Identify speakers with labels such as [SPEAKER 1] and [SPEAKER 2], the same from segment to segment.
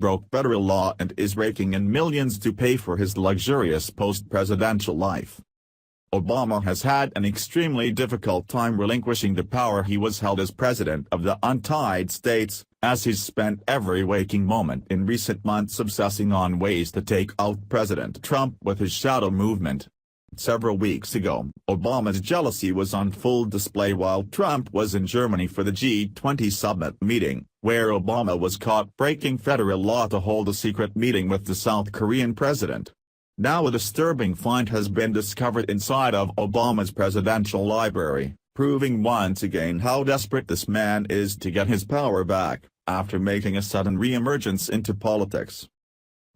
[SPEAKER 1] broke federal law and is raking in millions to pay for his luxurious post-presidential life. Obama has had an extremely difficult time relinquishing the power he was held as president of the United States, as he's spent every waking moment in recent months obsessing on ways to take out President Trump with his shadow movement. Several weeks ago, Obama's jealousy was on full display while Trump was in Germany for the G20 summit meeting, where Obama was caught breaking federal law to hold a secret meeting with the South Korean president. Now a disturbing find has been discovered inside of Obama's presidential library, proving once again how desperate this man is to get his power back, after making a sudden re-emergence into politics.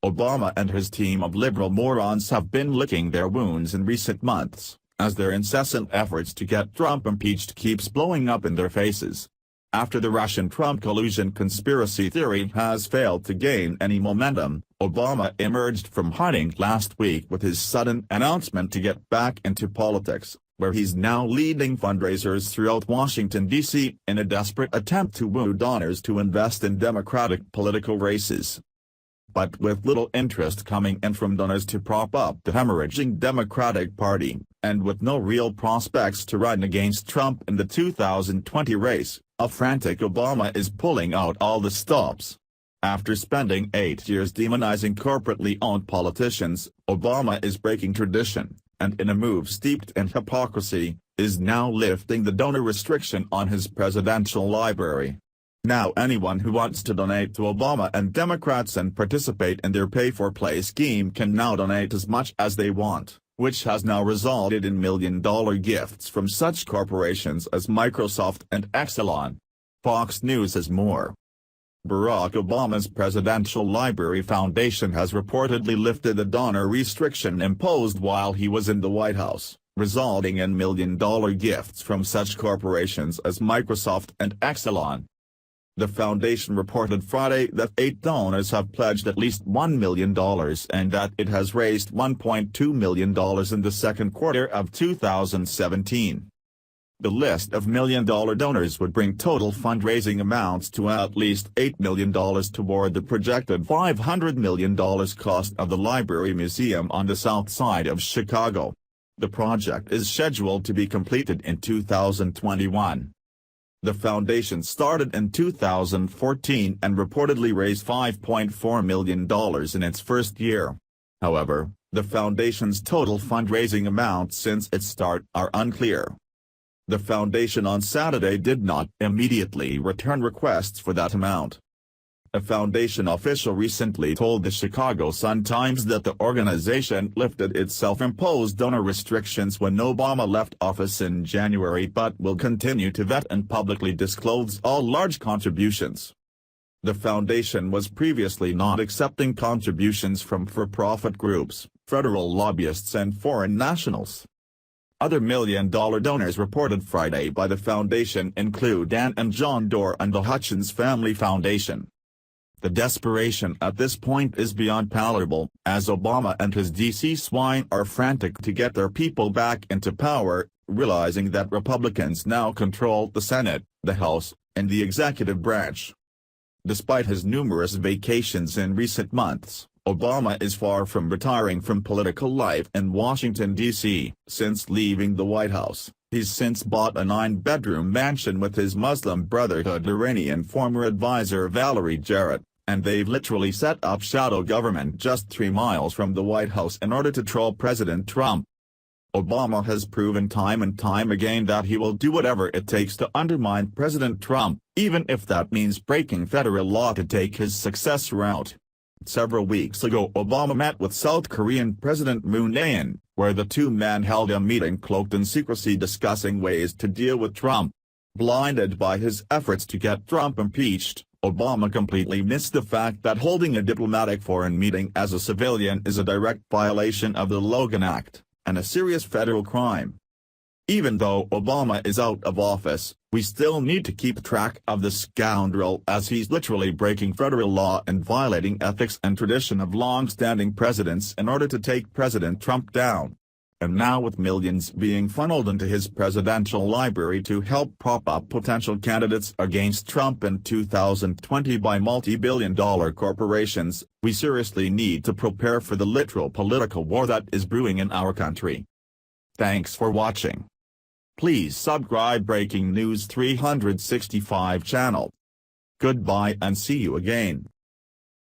[SPEAKER 1] Obama and his team of liberal morons have been licking their wounds in recent months, as their incessant efforts to get Trump impeached keeps blowing up in their faces. After the Russian-Trump collusion conspiracy theory has failed to gain any momentum, Obama emerged from hiding last week with his sudden announcement to get back into politics, where he's now leading fundraisers throughout Washington, D.C. in a desperate attempt to woo donors to invest in Democratic political races. But with little interest coming in from donors to prop up the hemorrhaging Democratic Party, and with no real prospects to run against Trump in the 2020 race, a frantic Obama is pulling out all the stops. After spending 8 years demonizing corporately owned politicians, Obama is breaking tradition, and in a move steeped in hypocrisy, is now lifting the donor restriction on his presidential library. Now anyone who wants to donate to Obama and Democrats and participate in their pay-for-play scheme can now donate as much as they want, which has now resulted in million-dollar gifts from such corporations as Microsoft and Exelon. Fox News has more. Barack Obama's Presidential Library Foundation has reportedly lifted the donor restriction imposed while he was in the White House, resulting in million-dollar gifts from such corporations as Microsoft and Exelon. The foundation reported Friday that 8 donors have pledged at least $1 million and that it has raised $1.2 million in the second quarter of 2017. The list of million-dollar donors would bring total fundraising amounts to at least $8 million toward the projected $500 million cost of the Library Museum on the south side of Chicago. The project is scheduled to be completed in 2021. The foundation started in 2014 and reportedly raised $5.4 million in its first year. However, the foundation's total fundraising amounts since its start are unclear. The foundation on Saturday did not immediately return requests for that amount. A foundation official recently told the Chicago Sun-Times that the organization lifted its self-imposed donor restrictions when Obama left office in January but will continue to vet and publicly disclose all large contributions. The foundation was previously not accepting contributions from for-profit groups, federal lobbyists and foreign nationals. Other million-dollar donors reported Friday by the foundation include Ann and John Doerr and the Hutchins Family Foundation. The desperation at this point is beyond palatable, as Obama and his DC swine are frantic to get their people back into power, realizing that Republicans now control the Senate, the House, and the executive branch. Despite his numerous vacations in recent months, Obama is far from retiring from political life in Washington, D.C. Since leaving the White House, he's since bought a 9-bedroom mansion with his Muslim Brotherhood Iranian former advisor Valerie Jarrett, and they've literally set up shadow government just 3 miles from the White House in order to troll President Trump. Obama has proven time and time again that he will do whatever it takes to undermine President Trump, even if that means breaking federal law to take his success route. Several weeks ago Obama met with South Korean President Moon Jae-in, where the two men held a meeting cloaked in secrecy discussing ways to deal with Trump. Blinded by his efforts to get Trump impeached, Obama completely missed the fact that holding a diplomatic foreign meeting as a civilian is a direct violation of the Logan Act, and a serious federal crime. Even though Obama is out of office, we still need to keep track of the scoundrel, as he's literally breaking federal law and violating ethics and tradition of long-standing presidents in order to take President Trump down. and now with millions being funneled into his presidential library to help prop up potential candidates against Trump in 2020 by multi-billion-dollar corporations, we seriously need to prepare for the literal political war that is brewing in our country. Thanks for watching. Please subscribe Breaking News 365 channel. Goodbye and see you again.